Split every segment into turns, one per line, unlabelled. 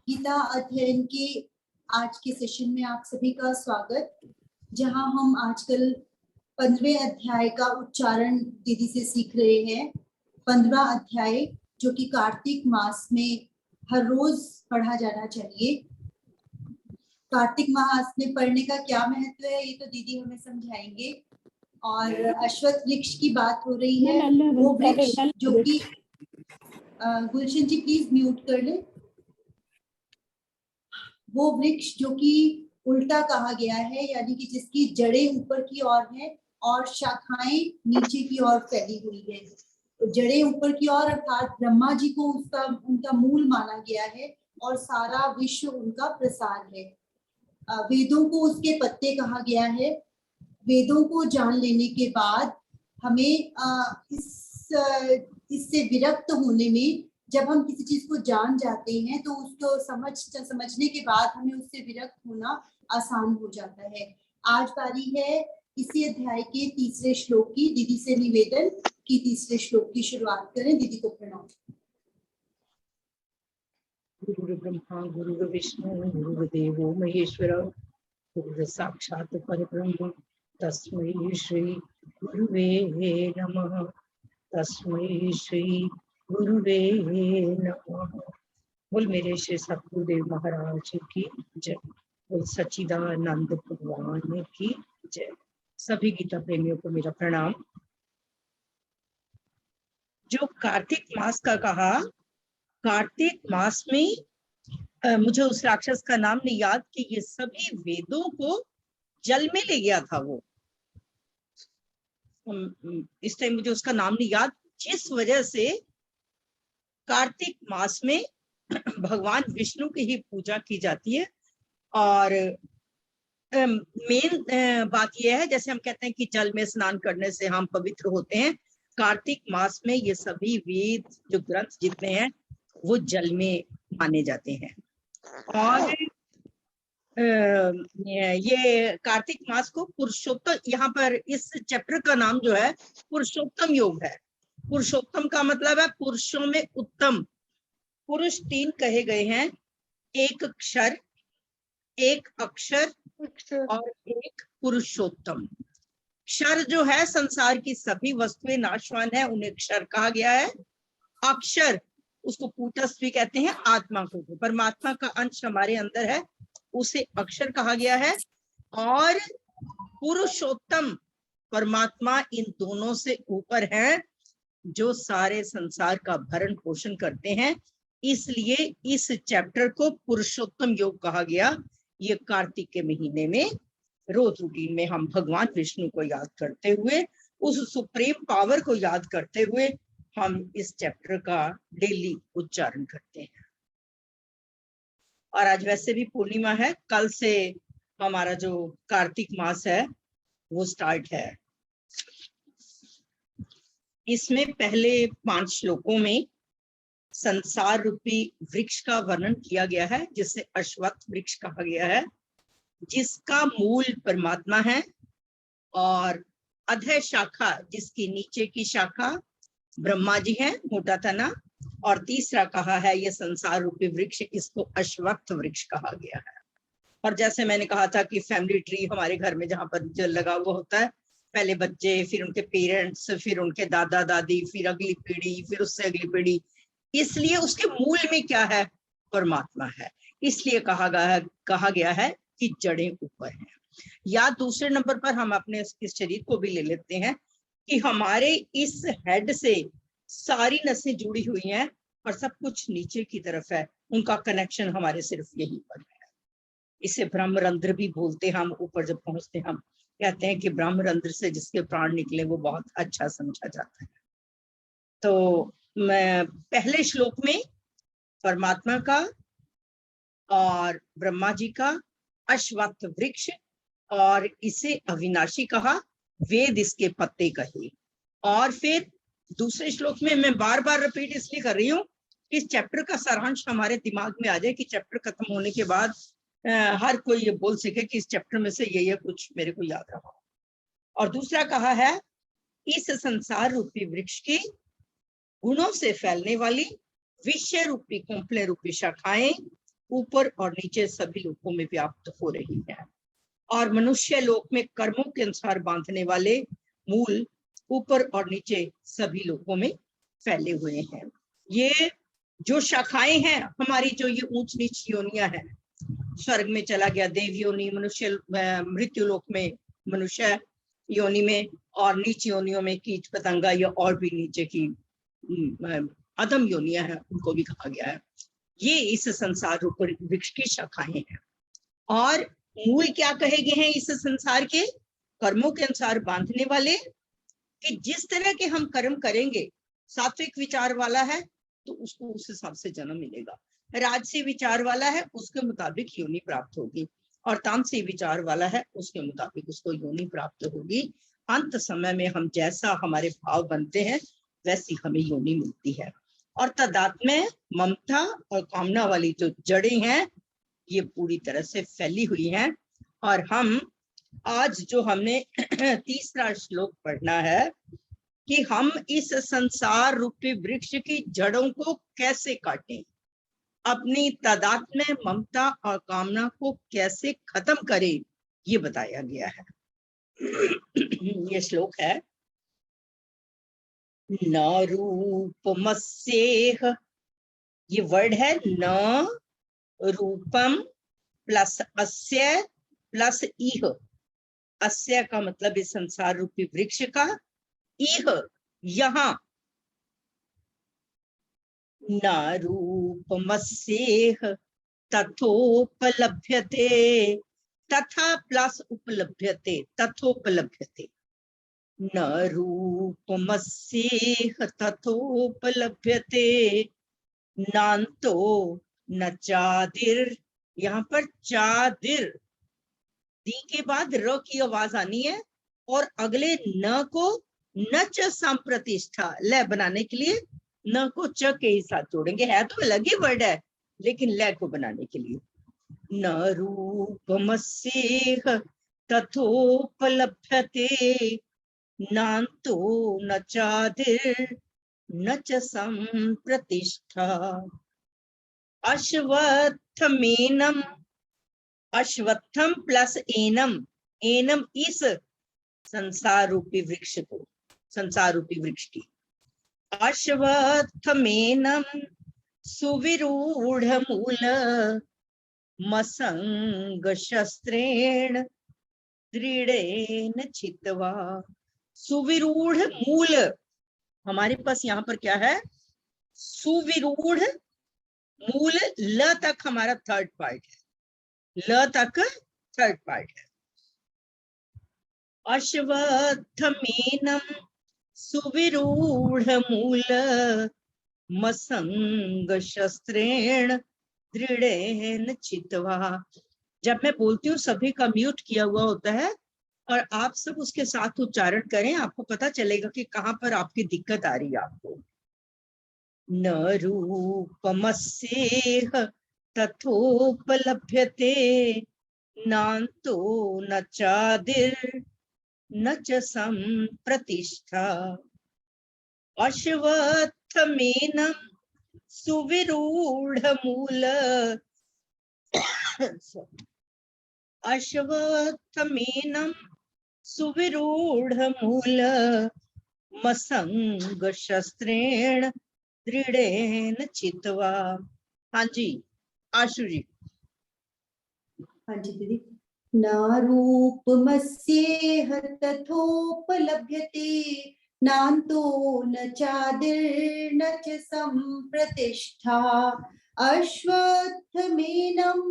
गीता अध्ययन के आज के सेशन में आप सभी का स्वागत, जहां हम आजकल 15वें अध्याय का उच्चारण दीदी से सीख रहे हैं। 15वां अध्याय जो कि कार्तिक मास में हर रोज पढ़ा जाना चाहिए। कार्तिक मास में पढ़ने का क्या महत्व है ये तो दीदी हमें समझाएंगे। और अश्वत्थ वृक्ष की बात हो रही है, वो वृक्ष जो कि गुलशन जी प्लीज म्यूट कर ले। वो वृक्ष जो कि उल्टा कहा गया है, यानी कि जिसकी जड़ें ऊपर की ओर है और शाखाएं नीचे की ओर फैली हुई है। तो जड़ें ऊपर की ओर अर्थात ब्रह्मा जी को उनका मूल माना गया है और सारा विश्व उनका प्रसार है। वेदों को उसके पत्ते कहा गया है। वेदों को जान लेने के बाद हमें इससे विरक्त होने में, जब हम किसी चीज को जान जाते हैं तो उसको समझने के बाद हमें उससे विरक्त होना आसान हो जाता है। आज बारी है इसी अध्याय के तीसरे श्लोक की। दीदी से निवेदन कि तीसरे श्लोक की शुरुआत करें। दीदी को प्रणाम।
गुरु ब्रह्मा गुरु विष्णु गुरुदेवो महेश्वर गुरु साक्षात् परब्रह्म तस्मै श्री गुरुवे नमः। तस्मै श्री गुरुवे नमः। बोल मेरे श्री सतगुरुदेव महाराज की जय। बोल सच्चिदानंद भगवान की जय। सभी गीता प्रेमियों को मेरा प्रणाम। जो कार्तिक मास का कहा, कार्तिक मास में मुझे उस राक्षस का नाम नहीं याद कि ये सभी वेदों को जल में ले गया था। वो इस टाइम मुझे उसका नाम नहीं याद, जिस वजह से कार्तिक मास में भगवान विष्णु की ही पूजा की जाती है। और मेन बात यह है, जैसे हम कहते हैं कि जल में स्नान करने से हम पवित्र होते हैं, कार्तिक मास में ये सभी वेद जो ग्रंथ जितने हैं वो जल में माने जाते हैं। और ये कार्तिक मास को पुरुषोत्तम, यहाँ पर इस चैप्टर का नाम जो है पुरुषोत्तम योग है। पुरुषोत्तम का मतलब है पुरुषों में उत्तम। पुरुष 3 कहे गए हैं, एक क्षर, एक अक्षर और एक पुरुषोत्तम। क्षर जो है संसार की सभी वस्तुएं नाशवान है, उन्हें क्षर कहा गया है। अक्षर उसको कूटस्थ भी कहते हैं, आत्मा को, परमात्मा का अंश हमारे अंदर है, उसे अक्षर कहा गया है। और पुरुषोत्तम परमात्मा इन दोनों से ऊपर है, जो सारे संसार का भरण पोषण करते हैं। इसलिए इस चैप्टर को पुरुषोत्तम योग कहा गया। ये कार्तिक के महीने में रोज रूटीन में हम भगवान विष्णु को याद करते हुए, उस सुप्रीम पावर को याद करते हुए हम इस चैप्टर का डेली उच्चारण करते हैं। और आज वैसे भी पूर्णिमा है, कल से हमारा जो कार्तिक मास है वो स्टार्ट है। इसमें पहले 5 श्लोकों में संसार रूपी वृक्ष का वर्णन किया गया है, जिसे अश्वत्थ वृक्ष कहा गया है, जिसका मूल परमात्मा है और अधः शाखा, जिसकी नीचे की शाखा ब्रह्मा जी है, मोटा तना। और तीसरा कहा है ये संसार रूपी वृक्ष, इसको अश्वत्थ वृक्ष कहा गया है। और जैसे मैंने कहा था कि फैमिली ट्री हमारे घर में जहां पर जल लगा हुआ होता है, पहले बच्चे, फिर उनके पेरेंट्स, फिर उनके दादा दादी, फिर अगली पीढ़ी, फिर उससे अगली पीढ़ी। इसलिए उसके मूल में क्या है? परमात्मा है। इसलिए कहा गया है कि जड़ें ऊपर हैं। या दूसरे नंबर पर हम अपने इस शरीर को भी ले लेते हैं कि हमारे इस हेड से सारी नसें जुड़ी हुई हैं और सब कुछ नीचे की तरफ है, उनका कनेक्शन हमारे सिर्फ यहीं पर है। इसे ब्रह्मरंध्र भी बोलते हैं। हम ऊपर जब पहुंचते हैं हम कहते हैं कि ब्रह्मरंध्र से जिसके प्राण निकले वो बहुत अच्छा समझा जाता है। तो मैं पहले श्लोक में परमात्मा का और ब्रह्मा जी का अश्वत्थ वृक्ष, और इसे अविनाशी कहा, वेद इसके पत्ते कहे। और फिर दूसरे श्लोक में मैं बार बार रिपीट इसलिए कर रही हूँ, इस चैप्टर का सारांश हमारे दिमाग में आ जाए कि चैप्टर खत्म होने के बाद हर कोई ये बोल सके कि इस चैप्टर में से ये कुछ मेरे को याद रहा। और दूसरा कहा है, इस संसार रूपी वृक्ष की गुणों से फैलने वाली विषय रूपी, कुंपले रूपी शाखाएं ऊपर और नीचे सभी लोकों में व्याप्त हो रही है। और मनुष्य लोक में कर्मों के अनुसार बांधने वाले मूल ऊपर और नीचे सभी लोकों में फैले हुए हैं। ये जो शाखाएं हैं हमारी, जो ये ऊंच नीच योनियां हैं, स्वर्ग में चला गया देव योनि, मनुष्य मृत्यु लोक में मनुष्य योनि में, और नीच योनियों में कीट पतंगा या और भी नीचे की अधम योनियां हैं, उनको भी कहा गया है। ये इस संसार रूप वृक्ष की शाखाएं हैं। और मूल क्या कहे गए हैं इस संसार के? कर्मों के अनुसार बांधने वाले, कि जिस तरह के हम कर्म करेंगे, सात्विक विचार वाला है तो उसको उस हिसाब से जन्म मिलेगा, राजसी विचार वाला है उसके मुताबिक योनि प्राप्त होगी, और तामसी विचार वाला है उसके मुताबिक उसको योनि प्राप्त होगी। अंत समय में हम जैसा हमारे भाव बनते हैं वैसी हमें योनि मिलती है। और तदात्म्य, ममता और कामना वाली जो जड़ें हैं ये पूरी तरह से फैली हुई हैं। और हम आज जो हमने तीसरा श्लोक पढ़ना है कि हम इस संसार रूपी वृक्ष की जड़ों को कैसे काटें, अपनी तादात्म्य, ममता और कामना को कैसे खत्म करें, ये बताया गया है। ये श्लोक है, न रूपमस्येह, ये वर्ड है न रूपम प्लस अस्य प्लस इह। अस्य का मतलब इस संसार रूपी वृक्ष का, इह यहाँ, न रूपमस्येह तथोपलभ्यते, तथा प्लस उपलभ्यते, तथोपलभ्यते, न रूपमस्येह तथोपलभ्यते, नान्तो न चादिर, यहाँ पर चादिर, दी के बाद र की आवाज आनी है, और अगले न को न च संप्रतिष्ठा, लय बनाने के लिए न को च के ही साथ जोड़ेंगे। है तो अलग ही वर्ड है, लेकिन लय को बनाने के लिए। न रूपमस्येह तथोपलभ्यते, नान्तो न चादिर न च संप्रतिष्ठा। अश्वत्थमेनम, अश्वत्थम प्लस एनम, एनम इस संसार रूपी वृक्ष को, संसार रूपी वृक्ष की। अश्वत्थमेनम सुविरूढ़ मूल मसंग शस्त्रेण दृढ़ेन छित्त्वा। सुविरूढ़ मूल, हमारे पास यहाँ पर क्या है? सुविरूढ़ मूल, ल तक हमारा थर्ड पार्ट है, ल तक थर्ड पार्ट है। अश्वत्थमेनम सुविरूढ़ मूल मसंग शस्त्रेण दृढ़ेन छित्त्वा। जब मैं बोलती हूँ सभी का म्यूट किया हुआ होता है, और आप सब उसके साथ उच्चारण करें, आपको पता चलेगा कि कहाँ पर आपकी दिक्कत आ रही है आपको। न रूपमस्येह तथोपलभ्यते, नान्तो न चादिर न च संप्रतिष्ठा। अश्वत्थमेनम सुविरूढ़ मूल, अश्वत्थमेनम सुविरूढ़ मूल मसंग शस्त्रेण दृढ़ेन छित्त्वा। हाँ जी आशु जी।
हाँ जी दीदी। न रूपमस्येह तथोपलभ्यते, नान्तो न चादिर्न च संप्रतिष्ठा। अश्वत्थमेनं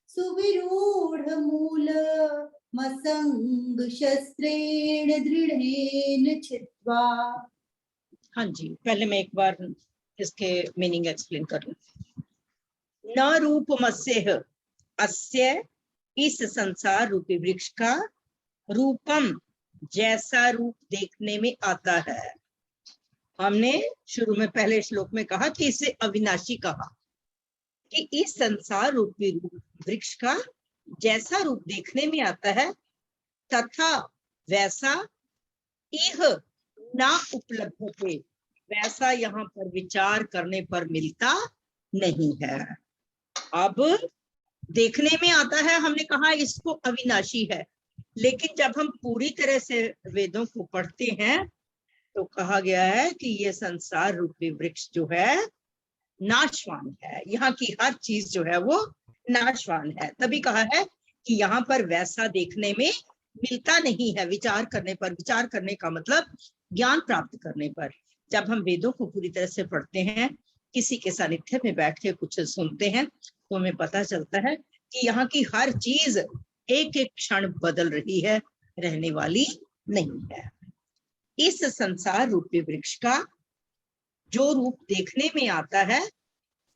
सुविरूढ़ मूल मसंग शस्त्रेण दृढ़ेन छित्त्वा।
हाँ जी, पहले मैं एक बार इसके मीनिंग एक्सप्लेन कर लूं। न रूपमस्येह, अस्य इस संसार रूपी वृक्ष का, रूपम जैसा रूप देखने में आता है। हमने शुरू में पहले श्लोक में कहा कि इसे अविनाशी कहा, कि इस संसार रूपी वृक्ष का जैसा रूप देखने में आता है, तथा वैसा इह ना उपलब्ध थे, वैसा यहाँ पर विचार करने पर मिलता नहीं है। अब देखने में आता है, हमने कहा इसको अविनाशी है, लेकिन जब हम पूरी तरह से वेदों को पढ़ते हैं तो कहा गया है कि ये संसार रूपी वृक्ष जो है नाशवान है, यहाँ की हर चीज जो है वो नाशवान है। तभी कहा है कि यहाँ पर वैसा देखने में मिलता नहीं है। विचार करने पर, विचार करने का मतलब ज्ञान प्राप्त करने पर, जब हम वेदों को पूरी तरह से पढ़ते हैं, किसी के सानिध्य में बैठ के कुछ सुनते हैं, तो हमें पता चलता है कि यहाँ की हर चीज एक एक क्षण बदल रही है, रहने वाली नहीं है। इस संसार रूपी वृक्ष का जो रूप देखने में आता है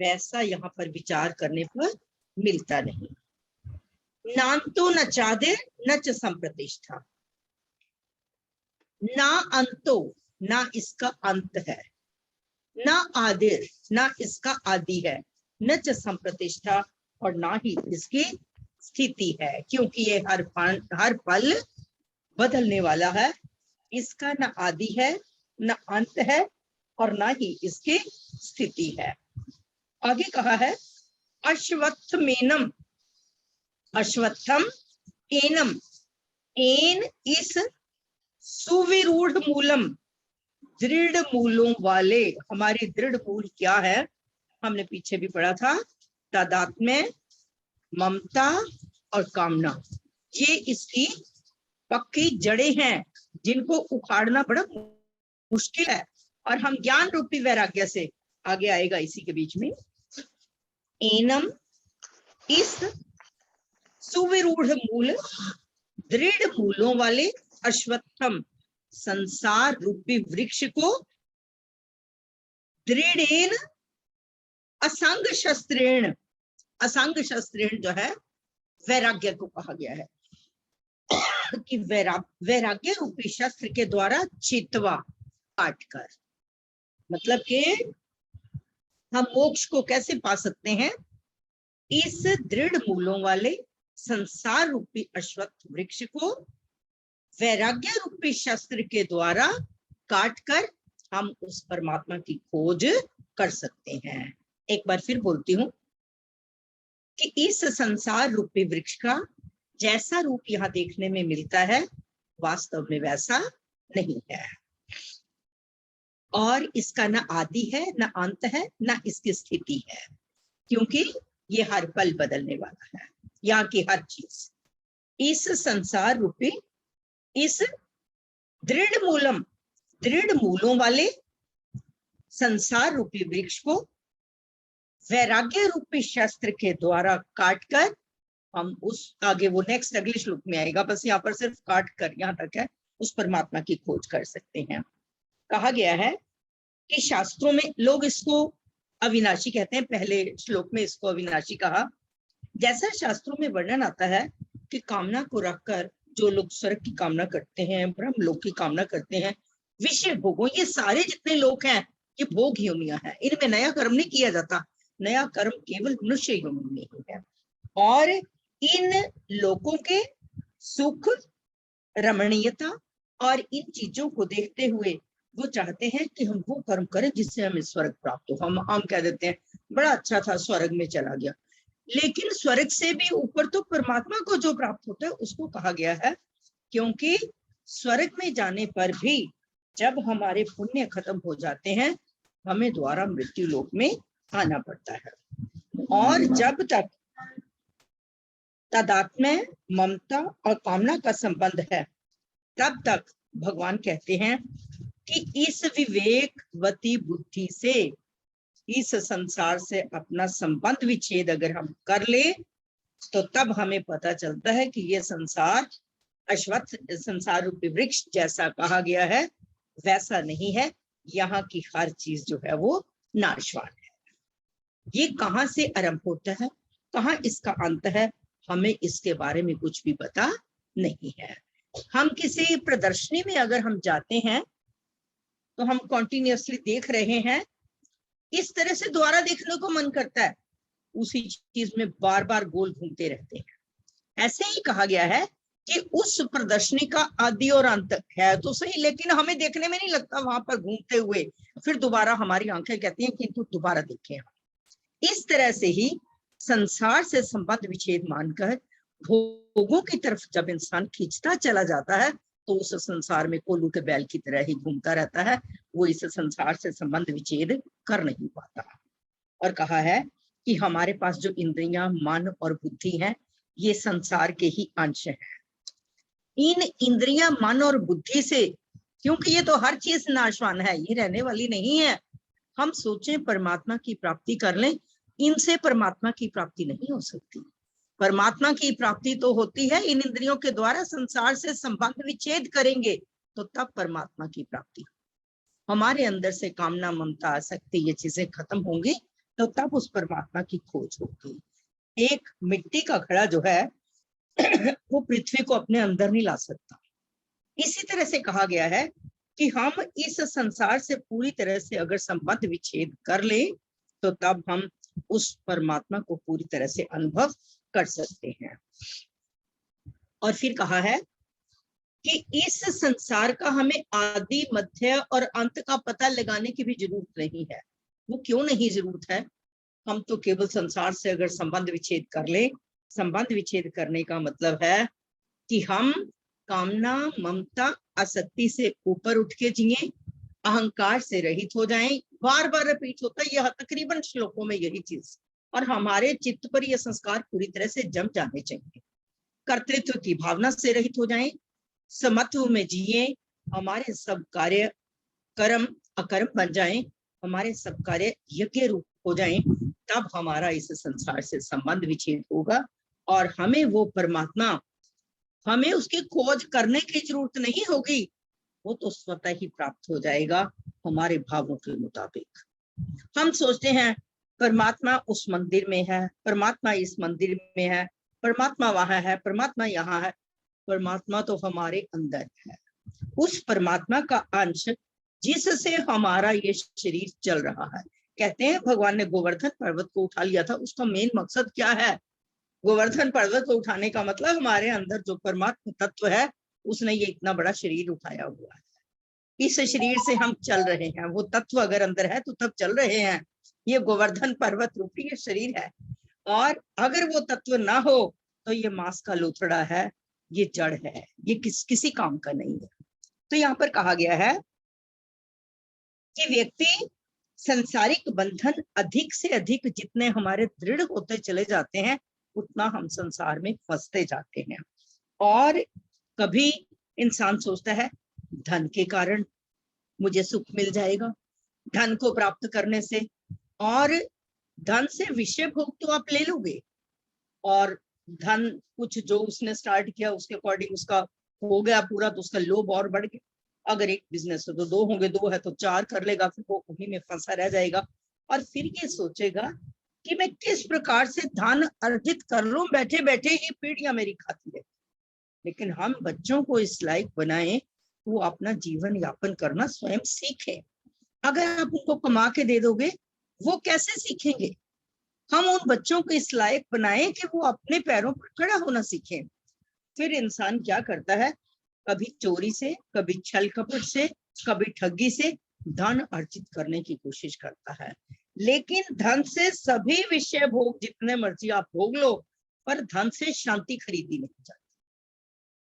वैसा यहाँ पर विचार करने पर मिलता नहीं। नान्तो न चादिर न च संप्रतिष्ठा, ना अंतो, ना इसका अंत है, ना आदिर, ना इसका आदि है, न च संप्रतिष्ठा, और ना ही इसकी स्थिति है, क्योंकि ये हर पल बदलने वाला है। इसका न आदि है, न अंत है, और ना ही इसकी स्थिति है। आगे कहा है अश्वत्थमेनम, अश्वत्थम एनम, एन इस सुविरूढ़ मूलम, दृढ़ मूलों वाले। हमारी दृढ़ मूल क्या है, हमने पीछे भी पढ़ा था, तादात्म्य, ममता और कामना, ये इसकी पक्की जड़ें हैं जिनको उखाड़ना बड़ा मुश्किल है। और हम ज्ञान रूपी वैराग्य से, आगे आएगा इसी के बीच में, एनम इस सुविरूढ़ मूल, दृढ़ मूलों वाले अश्वत्थम संसार रूपी वृक्ष को दृढ़ेन असंग शस्त्रेण, असंग शस्त्रेण जो है वैराग्य को कहा गया है कि वैराग्य रूपी शस्त्र के द्वारा चितवा, काट कर, मतलब कि हम मोक्ष को कैसे पा सकते हैं, इस दृढ़ मूलों वाले संसार रूपी अश्वत्थ वृक्ष को वैराग्य रूपी शस्त्र के द्वारा काट कर हम उस परमात्मा की खोज कर सकते हैं। एक बार फिर बोलती हूँ कि इस संसार रूपी वृक्ष का जैसा रूप यहाँ देखने में मिलता है वास्तव में वैसा नहीं है, और इसका न आदि है, न अंत है, न इसकी स्थिति है, क्योंकि ये हर पल बदलने वाला है। यहाँ की हर चीज इस संसार रूपी, इस दृढ़ मूलम, दृढ़ मूलों वाले संसार रूपी वृक्ष को वैराग्य रूपी शस्त्र के द्वारा काटकर हम उस, आगे वो नेक्स्ट अगले श्लोक में आएगा, बस यहाँ पर सिर्फ काट कर यहाँ तक है, उस परमात्मा की खोज कर सकते हैं। कहा गया है कि शास्त्रों में लोग इसको अविनाशी कहते हैं, पहले श्लोक में इसको अविनाशी कहा। जैसा शास्त्रों में वर्णन आता है कि कामना को रखकर जो लोग स्वर्ग की कामना करते हैं, ब्रह्म लोक की कामना करते हैं, विषय भोगों, ये सारे जितने लोग हैं ये भोग योनियां हैं, इनमें नया कर्म नहीं किया जाता, नया कर्म केवल मनुष्य योनि में ही है। और इन लोगों के सुख, रमणीयता और इन चीजों को देखते हुए वो चाहते हैं कि हम वो कर्म करें जिससे हमें स्वर्ग प्राप्त हो। हम कह देते हैं बड़ा अच्छा था, स्वर्ग में चला गया, लेकिन स्वर्ग से भी ऊपर तो परमात्मा को जो प्राप्त होता है उसको कहा गया है, क्योंकि स्वर्ग में जाने पर भी जब हमारे पुण्य खत्म हो जाते हैं हमें दोबारा मृत्यु लोक में आना पड़ता है। और जब तक तादात्म्य, ममता और कामना का संबंध है तब तक भगवान कहते हैं कि इस विवेकवती बुद्धि से इस संसार से अपना संबंध विच्छेद अगर हम कर ले तो तब हमें पता चलता है कि ये संसार अश्वत्थ संसार रूपी वृक्ष जैसा कहा गया है वैसा नहीं है, यहाँ की हर चीज जो है वो नाशवान है। ये कहाँ से आरंभ होता है, कहाँ इसका अंत है, हमें इसके बारे में कुछ भी पता नहीं है। हम किसी प्रदर्शनी में अगर हम जाते हैं तो हम कॉन्टिन्यूअसली देख रहे हैं, इस तरह से दोबारा देखने को मन करता है, उसी चीज में बार बार गोल घूमते रहते हैं। ऐसे ही कहा गया है कि उस प्रदर्शनी का आदि और अंत है तो सही, लेकिन हमें देखने में नहीं लगता वहां पर घूमते हुए, फिर दोबारा हमारी आंखें कहती हैं कि तू दोबारा देखें। इस तरह से ही संसार से संबंध विच्छेद मानकर भोगों की तरफ जब इंसान खींचता चला जाता है तो उस संसार में कोल्हू के बैल की तरह ही घूमता रहता है, वो इस संसार से संबंध विच्छेद कर नहीं पाता। और कहा है कि हमारे पास जो इंद्रियां, मन और बुद्धि है, ये संसार के ही अंश है। इन इंद्रियां, मन और बुद्धि से, क्योंकि ये तो हर चीज नाशवान है, ये रहने वाली नहीं है, हम सोचें परमात्मा की प्राप्ति कर लें, इनसे परमात्मा की प्राप्ति नहीं हो सकती। परमात्मा की प्राप्ति तो होती है इन इंद्रियों के द्वारा, संसार से संबंध विच्छेद करेंगे तो तब परमात्मा की प्राप्ति। हमारे अंदर से कामना, ममता, आसक्ति, ये चीजें खत्म होंगी तो तब उस परमात्मा की खोज होगी। एक मिट्टी का घड़ा जो है वो पृथ्वी को अपने अंदर नहीं ला सकता। इसी तरह से कहा गया है कि हम इस संसार से पूरी तरह से अगर संबंध विच्छेद कर ले तो तब हम उस परमात्मा को पूरी तरह से अनुभव कर सकते हैं। और फिर कहा है कि इस संसार का हमें आदि, मध्य और अंत का पता लगाने की भी जरूरत नहीं है। वो क्यों नहीं जरूरत है? हम तो केवल संसार से अगर संबंध विच्छेद कर ले, संबंध विच्छेद करने का मतलब है कि हम कामना, ममता, आसक्ति से ऊपर उठ के जिए, अहंकार से रहित हो जाएं। बार बार रिपीट होता है यह तकरीबन श्लोकों में यही चीज। और हमारे चित्त पर यह संस्कार पूरी तरह से जम जाने चाहिए। कर्तृत्व की भावना से रहित हो जाएं, समत्व में जिए, हमारे सब कार्य कर्म अकर्म बन जाएं, हमारे सब कार्य यज्ञ रूप हो जाएं, तब हमारा इस संसार से संबंध विच्छेद होगा और हमें वो परमात्मा, हमें उसकी खोज करने की जरूरत नहीं होगी, वो तो स्वतः ही प्राप्त हो जाएगा हमारे भावों के मुताबिक। हम सोचते हैं परमात्मा उस मंदिर में है, परमात्मा इस मंदिर में है, परमात्मा वहां है, परमात्मा यहाँ है। परमात्मा तो हमारे अंदर है। उस परमात्मा का अंश जिससे हमारा ये शरीर चल रहा है। कहते हैं भगवान ने गोवर्धन पर्वत को उठा लिया था, उसका मेन मकसद क्या है? गोवर्धन पर्वत को उठाने का मतलब हमारे अंदर जो परमात्मा तत्व है उसने ये इतना बड़ा शरीर उठाया हुआ है। इस शरीर से हम चल रहे हैं, वो तत्व अगर अंदर है तो तब चल रहे हैं। ये गोवर्धन पर्वत रूपी ये शरीर है, और अगर वो तत्व ना हो तो ये मांस का लोथड़ा है, ये जड़ है, ये किसी काम का नहीं है। तो यहाँ पर कहा गया है कि व्यक्ति संसारिक बंधन अधिक से अधिक जितने हमारे दृढ़ होते चले जाते हैं उतना हम संसार में फंसते जाते हैं। और कभी इंसान सोचता है धन के कारण मुझे सुख मिल जाएगा, धन को प्राप्त करने से, और धन से विषय भोग तो आप ले लोगे, और धन कुछ जो उसने स्टार्ट किया उसके अकॉर्डिंग उसका हो गया पूरा तो उसका लोभ और बढ़ गया। अगर एक बिजनेस है तो 2 होंगे, 2 है तो 4 कर लेगा, फिर वो उन्हीं में फंसा रह जाएगा। और फिर ये सोचेगा कि मैं किस प्रकार से धन अर्जित कर लूं, बैठे बैठे ही पीढ़ियां मेरी खाती है। लेकिन हम बच्चों को इस लायक बनाएं वो अपना जीवन यापन करना स्वयं सीखें। अगर आप उनको कमा के दे दोगे वो कैसे सीखेंगे? हम उन बच्चों को इस लायक बनाएं कि वो अपने पैरों पर खड़ा होना सीखें। फिर इंसान क्या करता है, कभी चोरी से, कभी छल कपट से, कभी ठगी से धन अर्जित करने की कोशिश करता है। लेकिन धन से सभी विषय भोग जितने मर्जी आप भोग लो, पर धन से शांति खरीदी नहीं जाती,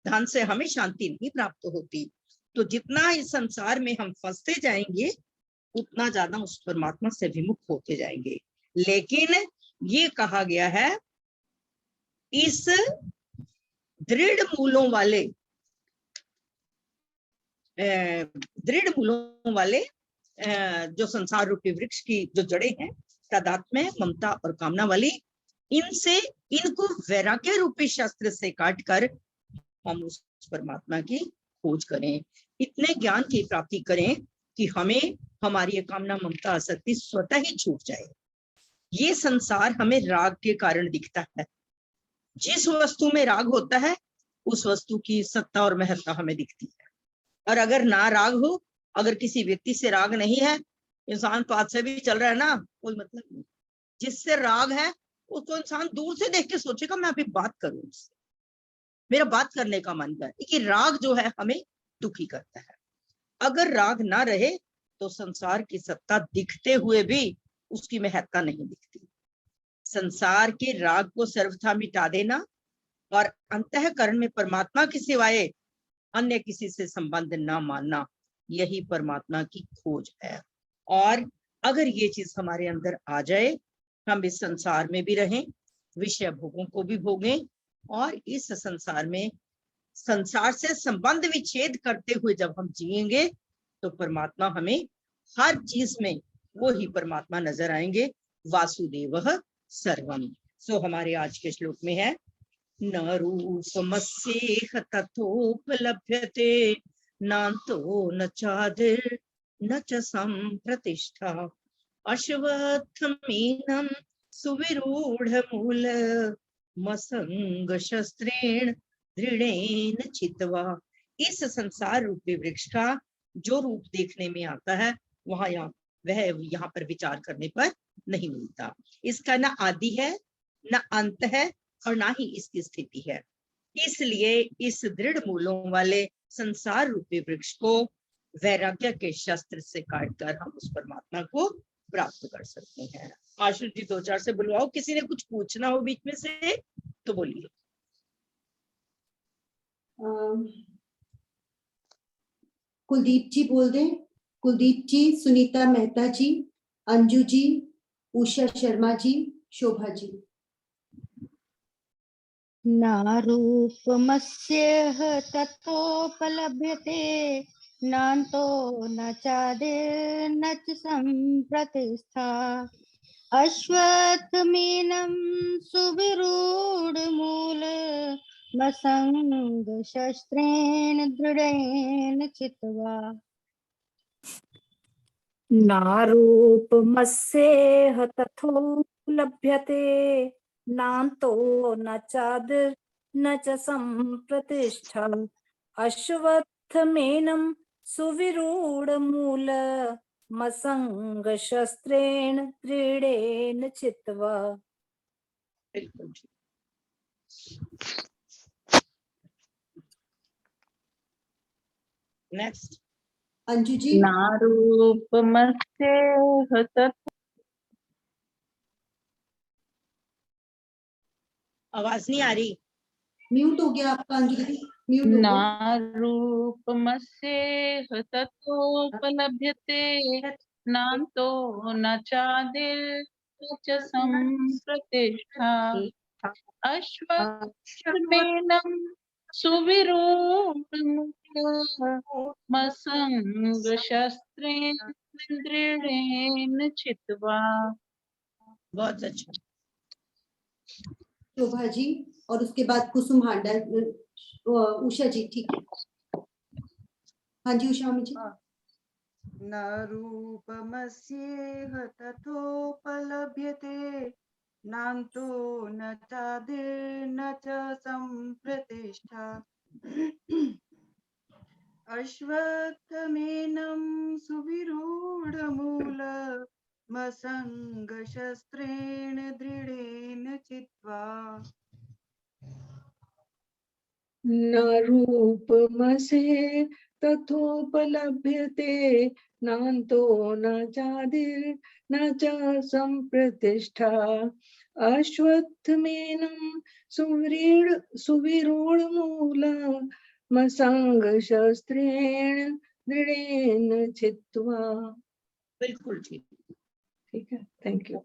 धन से हमें शांति नहीं प्राप्त होती। तो जितना इस संसार में हम फंसते जाएंगे उतना ज्यादा उस परमात्मा से विमुख होते जाएंगे। लेकिन ये कहा गया है इस दृढ़ मूलों वाले जो संसार रूपी वृक्ष की जो जड़ें हैं, तादात्म्य, ममता और कामना वाली, इनको वैराग्य रूपी शस्त्र से काटकर हम उस परमात्मा की खोज करें, इतने ज्ञान की प्राप्ति करें कि हमें हमारी ये कामना, ममता, आसक्ति स्वतः ही छूट जाए। ये संसार हमें राग के कारण दिखता है। जिस वस्तु में राग होता है उस वस्तु की सत्ता और महत्ता हमें दिखती है। और अगर ना राग हो, अगर किसी व्यक्ति से राग नहीं है, इंसान पास से भी चल रहा है ना, कोई मतलब नहीं। जिससे राग है उसको इंसान दूर से देख के सोचेगा मैं अभी बात करूं उससे, मेरा बात करने का मन कर। कि राग जो है हमें दुखी करता है। अगर राग ना रहे तो संसार की सत्ता दिखते हुए भी उसकी महत्ता नहीं दिखती। संसार के राग को सर्वथा मिटा देना और अंतःकरण में परमात्मा के सिवाय अन्य किसी से संबंध ना मानना, यही परमात्मा की खोज है। और अगर ये चीज हमारे अंदर आ जाए, हम इस संसार में भी रहें, विषय भोगों को भी भोगें, और इस संसार में संसार से संबंध विच्छेद करते हुए जब हम जिएंगे तो परमात्मा हमें हर चीज में वो ही परमात्मा नजर आएंगे। वासुदेवः सर्वम। सो हमारे आज के श्लोक में है, न रूपमस्येह तथोपलभ्यते नान्तो न चादिर् न च सम्प्रतिष्ठा अश्वत्थमीनं सुविरूढमूल मसंग शस्त्रेण दृढ़ेन चित्वा। इस संसार रूपी वृक्ष का जो रूप देखने में आता है वह यहाँ पर विचार करने पर नहीं मिलता। इसका ना आदि है, ना अंत है, और ना ही इसकी स्थिति है। इसलिए इस दृढ़ मूलों वाले संसार रूपी वृक्ष को वैराग्य के शस्त्र से काटकर हम उस परमात्मा को प्राप्त कर सकते हैं। आशुष जी 2-4 से बुलवाओ, किसी ने कुछ पूछना हो बीच में से तो बोलिए।
कुलदीप जी बोल दें। कुलदीप जी, सुनीता मेहता जी, अंजू जी, उषा शर्मा जी, शोभा जी।
नारूपमस्येह तथोपलभ्यते नान्तो न चादिर्न च सम्प्रतिष्ठा अश्वत्थमीनं सुविरूढमूल मसंग शस्त्रेण दृढ़ेन चित्वा।
नारूपमस्येह तथोपलभ्यते नान्तो न चादिर् न च सम्प्रतिष्ठा अश्वत्थमेनं सुविरूढमूल मसंग शस्त्रेण दृढ़ेन चित्वा।
बिल्कुल। नेक्स्ट
अंजू जी।
नारूपमस्येह
आवाज नहीं आ रही,
म्यूट हो गया आपका अंजू दीदी, म्यूट हो गया।
नारूपमस्येह तथोपलभ्यते नान्तो न चादिर्न च सम्प्रतिष्ठा अश्वत्थमेनं सुविरूढमूल मसंग शस्त्रेण दृढ़ेन चित्वा।
बहुत अच्छा।
शोभा जी और उसके बाद कुसुम हांडा, उषा जी। ठीक है, हाँ जी उषा जी।
न रूपमस्येह तथोपलभ्यते नान्तो न चादिर्न च सम्प्रतिष्ठा अश्वत्थमेनं सुविरूढमूल मसंग शस्त्रेण दृढ़ेन चित्वा।
न रूपमस्येह तथोपलभ्यते नान्तो न चादिर्न च सम्प्रतिष्ठा अश्वत्थमेनं सुविरूढमूल मसंग शस्त्रेण दृढ़ेन चित्वा।
बिल्कुल ठीक
है, थैंक यू।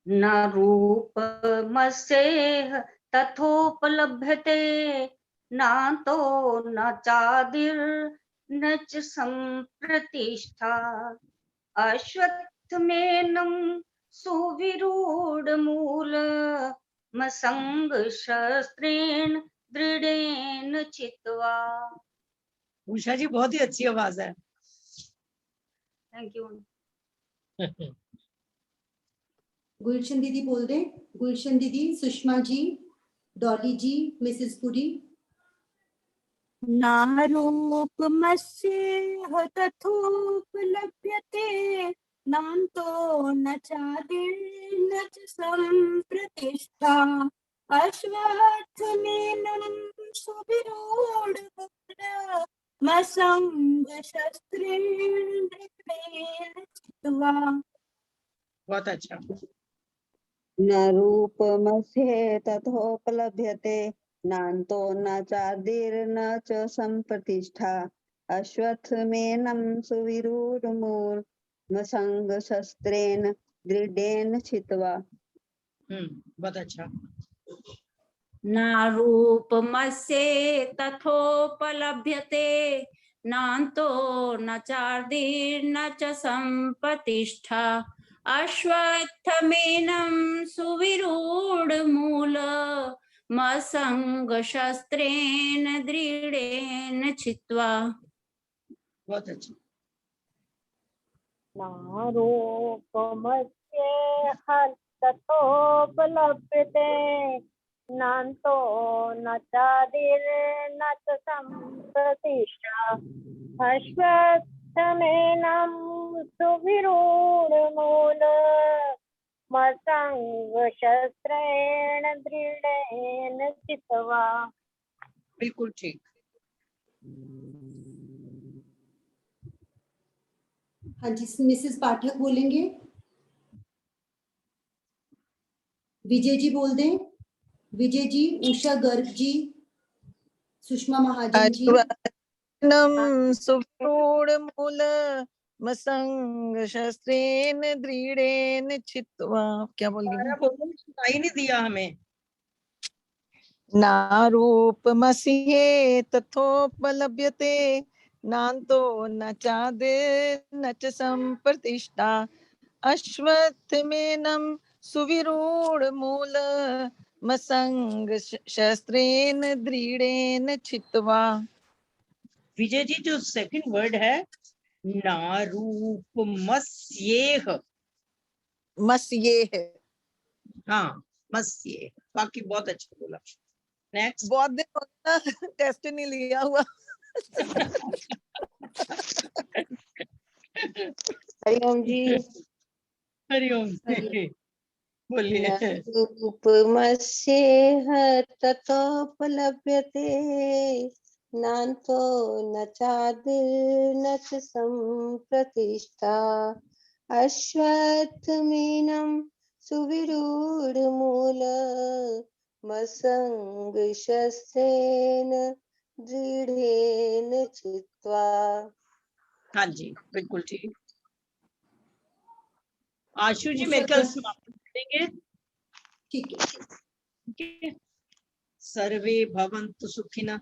न रूपमस्येह तथोपलभ्यते नान्तो न चादिर्न च सम्प्रतिष्ठा अश्वत्थमेनं सुविरूढमूल मसंग शस्त्रेण दृढ़ेन चित्वा।
उषा जी, बहुत ही अच्छी आवाज है।
Thank you.
गुलशन दीदी बोल दे। गुलशन दीदी, सुषमा जी, डॉली जी, मिसेस पुरी।
नारूपमस्येह तथोपलभ्यते नान्तो न चादिर्न च सम्प्रतिष्ठा अश्वत्थमेनं सुविरूढमूल मसंग शस्त्रेण दृढ़ेन चित्वा।
बहुत अच्छा।
न रूपमस्ये तथोपलभ्यते नान्तो न चादिर्न च सम्प्रतिष्ठा अश्वत्थमेनं सुविरूढमूलमसङ्गशस्त्रेण दृढेन छित्त्वा।
बहुत अच्छा।
नारूपमस्ये तथोपलभ्यते नान्तो न चार्दीर्न च सम्प्रतिष्ठा अश्वत्थमेनं सुविरूढमूलमसङ्गशस्त्रेण दृढेन छित्त्वा।
बहुत अच्छा।
नारूपमस्ये तथोपलभ्यते नान्तो न चादिर्न च सम्प्रतिष्ठा अश्वत्थमेनं सुविरूढमूलमसङ्गशस्त्रेण दृढेन छित्त्वा।
बिल्कुल ठीक।
हाँ जी, मिसेस पाठक बोलेंगे। विजय जी बोल दें। विजय जी, उषा गर्ग जी, सुषमा महाजन जी।
सुविरूढमूलमसङ्गशस्त्रेण दृढेन छित्त्वा। क्या बोल गई?
सुनाई नहीं दिया हमें।
नारूपमस्ये तथोपलभ्यते नान्तो न चादिर्न च सम्प्रतिष्ठा अश्वत्थमेनं सुविरूढमूलमसङ्गशस्त्रेण दृढेन छित्त्वा।
विजय जी, जो सेकंड वर्ड है नारूपमस्येह,
मस्येह,
हाँ मस्येह, बाकी बहुत अच्छा बोला। नेक्स्ट।
बहुत दिन हो गया टेस्ट नहीं लिया हुआ।
हरिओम जी।
हरिओम जी, बोलिए।
रूपमस्येह तथोपलभ्यते नान्तो न चादिर्न च सम्प्रतिष्ठा अश्वत्थमेनं सुविरूढमूलमसङ्गशस्त्रेण दृढेन छित्त्वा।
हाँ जी, बिल्कुल ठीक। आशु जी मेरे ख्याल समाप्त करेंगे।
ठीक है।
सर्वे भवन्तु सुखिनः,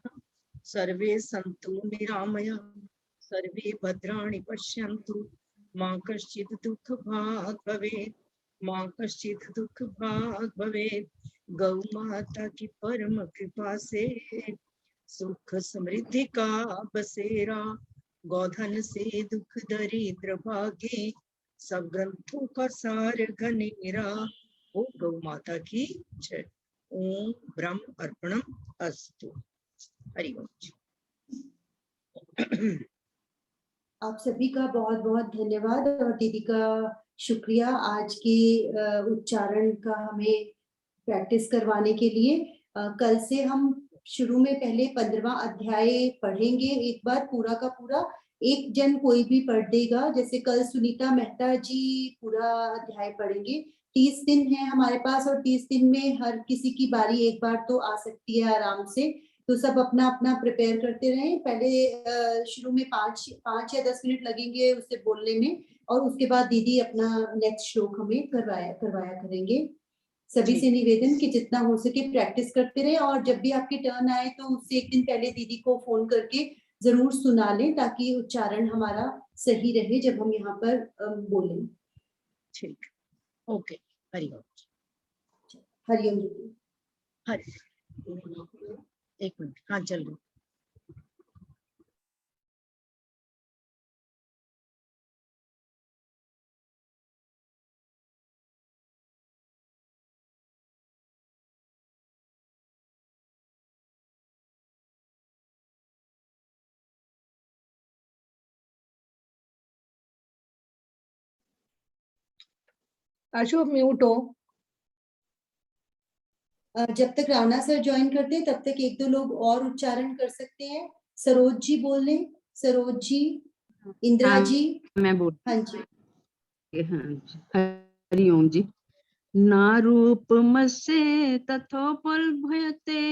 सर्वे सन्तु निरामयाः, सर्वे भद्राणि पश्यन्तु, मां कश्चित् दुःखभाग् भवेत्, मां कश्चित् दुःखभाग् भवेत्। गौ माता की परम कृपा से सुख समृद्धि का बसेरा, गोधन से दुख दरिद्र भागे, सब ग्रंथों का सार घनेरा। ओ गौ माता की जय। ओम ब्रह्म अर्पणम अस्तु। हरि ओम।
आप सभी का बहुत बहुत धन्यवाद और दीदी का शुक्रिया आज के उच्चारण का हमें प्रैक्टिस करवाने के लिए। कल से हम शुरू में पहले 15वां अध्याय पढ़ेंगे एक बार पूरा का पूरा। एक जन कोई भी पढ़ देगा, जैसे कल सुनीता मेहता जी पूरा अध्याय पढ़ेंगे। 30 दिन है हमारे पास और 30 दिन में हर किसी की बारी एक बार तो आ सकती है आराम से, तो सब अपना अपना प्रिपेयर करते रहें। पहले शुरू में 5 या 10 मिनट लगेंगे उससे बोलने में, और उसके बाद दीदी अपना नेक्स्ट श्लोक हमें करवाया करेंगे। सभी से निवेदन कि जितना हो सके प्रैक्टिस करते रहे, और जब भी आपकी टर्न आए तो उससे एक दिन पहले दीदी को फोन करके जरूर सुना लें ताकि उच्चारण हमारा सही रहे जब हम यहाँ पर बोलें।
ठीक, ओके। हरिओम।
हरिओम दीदी।
हरि, एक मिनट, हाँ चल रही।
आशु म्यूट हो।
जब तक राणा सर ज्वाइन करते हैं तब तक एक दो लोग और उच्चारण कर सकते हैं। सरोज जी बोल लें। सरोज जी, इंदिरा जी।
मैं बोल।
हाँ जी।
हाँ, हरिओम जी।
नारूपमस्य तथोपलभ्यते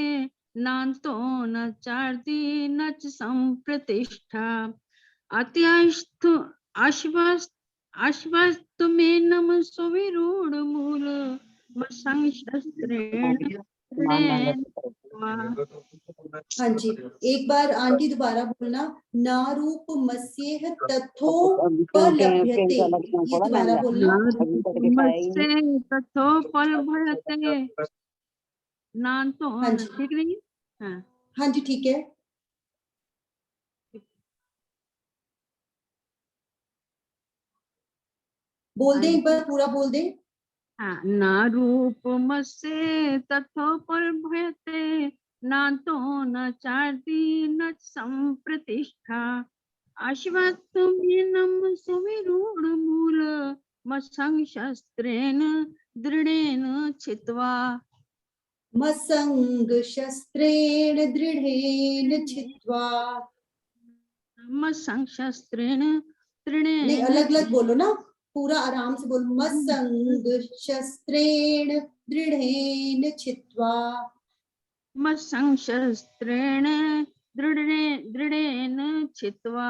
नान्तो न चार्दी न च संप्रतिष्ठा अत्यस्तु आश्वस्तु मे नम सुविरूढ़मूल संशस्त्रेण
हाँ जी, एक बार आंटी दोबारा बोलना, नारूपमस्येह तथोपलभ्यते, ये दोबारा बोलना।
तथोपलभ्यते नान्तो
हाँ जी,
ठीक नहीं हाँ
हाँ जी ठीक है। बोल दे, एक बार पूरा बोल दे।
हाँ, नारूपमस्य तथोपलभ्यते नान्तो न चार्दी न संप्रतिष्ठा अश्वत्थमेनं सुविरूढमूलमसंशस्त्रेण दृढेन छित्त्वा
मसंगशस्त्रेण दृढेन छित्त्वा।
मसंशस्त्रेण
नहीं,
दृढेन
अलग अलग बोलो ना, पूरा आराम से बोलो। मसंगशस्त्रेण दृढेन छित्त्वा।
मसंशस्त्रेण दृढेन छित्त्वा।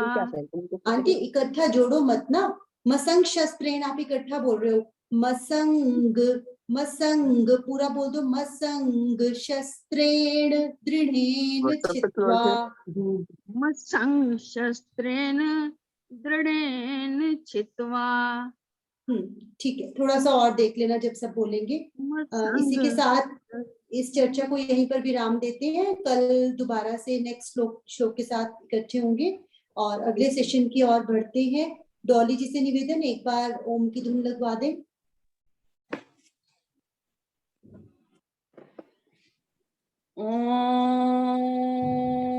आंटी इकट्ठा जोड़ो मत ना, मसंग शस्त्रेण आप इकट्ठा बोल रहे हो। मसंग मसंग पूरा बोल दो। मसंग शस्त्रेण दृढेन छित्त्वा।
मसंशस्त्रेण दृढेन छित्त्वा।
ठीक है, थोड़ा सा और देख लेना जब सब बोलेंगे। इसी के साथ इस चर्चा को यहीं पर विराम देते हैं। कल दोबारा से नेक्स्ट श्लोक के साथ इकट्ठे होंगे और अगले सेशन की ओर बढ़ते हैं। डॉली जी से निवेदन, एक बार ओम की धुन लगवा दें।